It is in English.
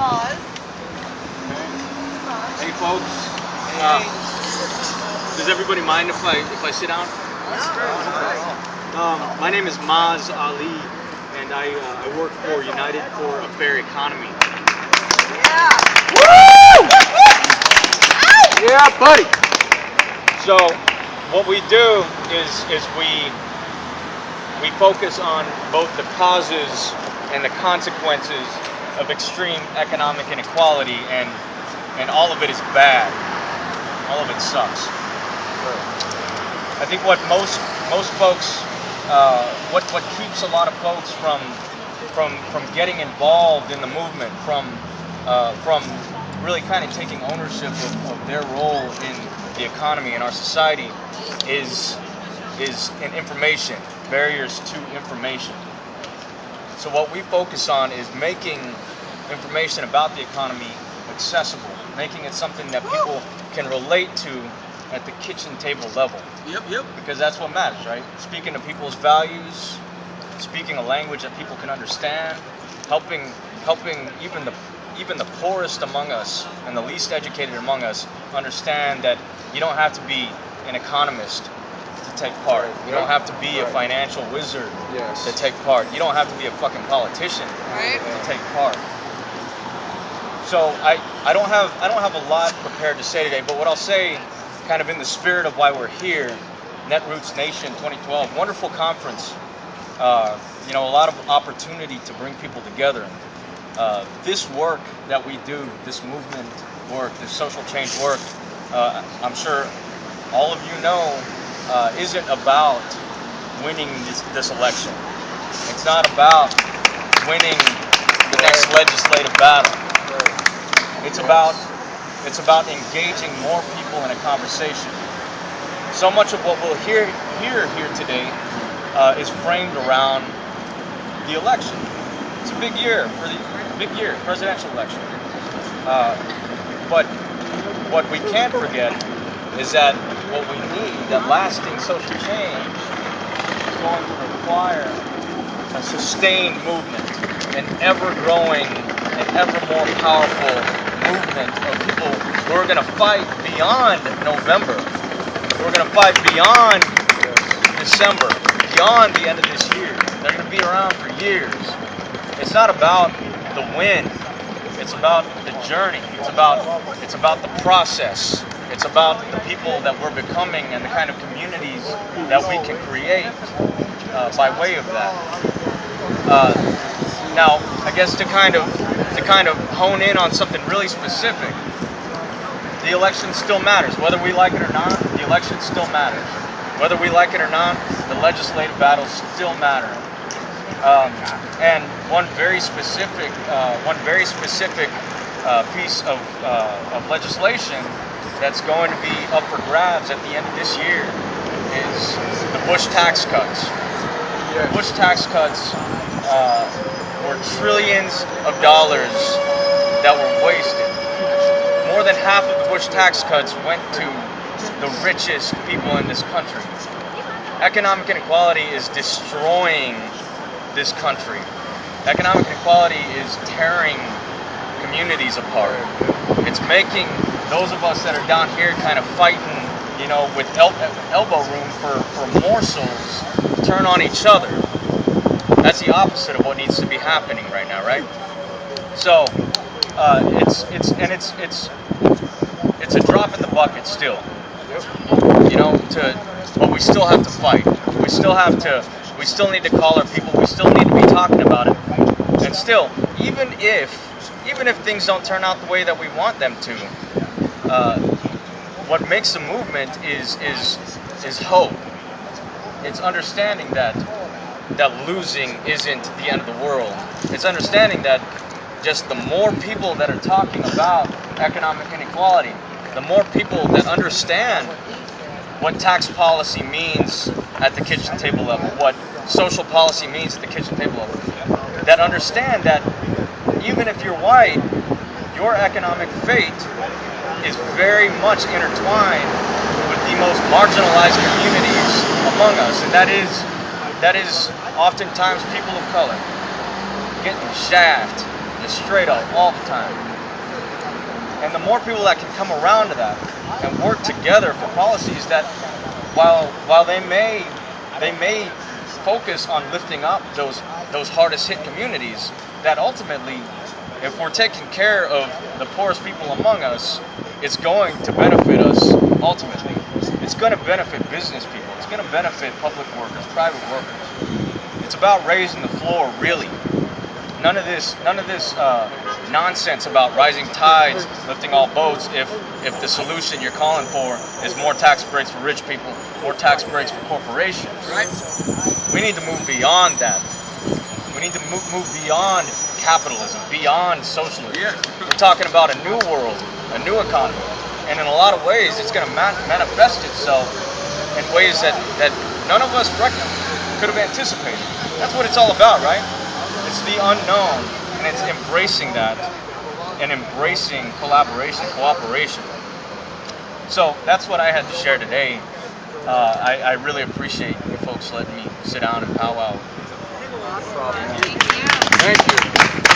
Maz. Hey folks, does everybody mind if I sit down? My name is Maz Ali, and I work for United for a Fair Economy. Yeah. Woo! Yeah, buddy. So what we do is we focus on both the causes and the consequences of extreme economic inequality, and all of it is bad. All of it sucks. I think what most folks, what keeps a lot of folks from getting involved in the movement, from really kind of taking ownership of their role in the economy in our society, is in information, barriers to information. So what we focus on is making information about the economy accessible, making it something that people can relate to at the kitchen table level. Yep. Because that's what matters, right? Speaking to people's values, speaking a language that people can understand, helping even the poorest among us and the least educated among us understand that you don't have to be an economist to take part. You don't have to be a financial wizard to take part. You don't have to be a fucking politician to take part. So I don't have a lot prepared to say today, but what I'll say, kind of in the spirit of why we're here, Netroots Nation 2012, wonderful conference. A lot of opportunity to bring people together. This work that we do, this movement work, this social change work, I'm sure all of you know, isn't about winning this election. It's not about winning the next legislative battle. It's about engaging more people in a conversation. So much of what we'll hear here today is framed around the election. It's a big year presidential election. But what we can't forget is that what we need, that lasting social change, is going to require a sustained movement, an ever-growing and ever more powerful movement of people who are going to fight beyond November. We're going to fight beyond December, beyond the end of this year. They're going to be around for years. It's not about the win. It's about the journey. It's about the process. It's about the people that we're becoming and the kind of communities that we can create by way of that. Now, I guess to kind of hone in on something really specific, the election still matters. Whether we like it or not, the election still matters. Whether we like it or not, the legislative battles still matter. And one very specific piece of legislation that's going to be up for grabs at the end of this year is the Bush tax cuts. The Bush tax cuts were trillions of dollars that were wasted. More than half of the Bush tax cuts went to the richest people in this country. Economic inequality is destroying this country. Economic inequality is tearing communities apart. It's making those of us that are down here kind of fighting, with elbow room for morsels, turn on each other. That's the opposite of what needs to be happening right now, right? So it's a drop in the bucket still. But we still have to fight. We still need to call our people. We still need to be talking about it. And still, even if things don't turn out the way that we want them to, what makes a movement is hope. It's understanding that losing isn't the end of the world. It's understanding that just the more people that are talking about economic inequality, the more people that understand what tax policy means at the kitchen table level, what social policy means at the kitchen table level, that understand that even if you're white, your economic fate is very much intertwined with the most marginalized communities among us, and that is oftentimes people of color getting shafted, just straight up, all the time. And the more people that can come around to that and work together for policies that, while they may focus on lifting up those hardest hit communities, that ultimately, if we're taking care of the poorest people among us, it's going to benefit us ultimately. It's going to benefit business people. It's going to benefit public workers, private workers. It's about raising the floor, really. None of this nonsense about rising tides, lifting all boats. If the solution you're calling for is more tax breaks for rich people, more tax breaks for corporations, Right. we need to move beyond that. We need to move beyond capitalism, beyond socialism. Yeah. We're talking about a new world, a new economy, and in a lot of ways, it's going to manifest itself in ways that none of us could have anticipated. That's what it's all about, right? It's the unknown, and it's embracing that, and embracing collaboration, cooperation. So that's what I had to share today. I really appreciate you folks letting me sit down and powwow. Thank you. Thank you.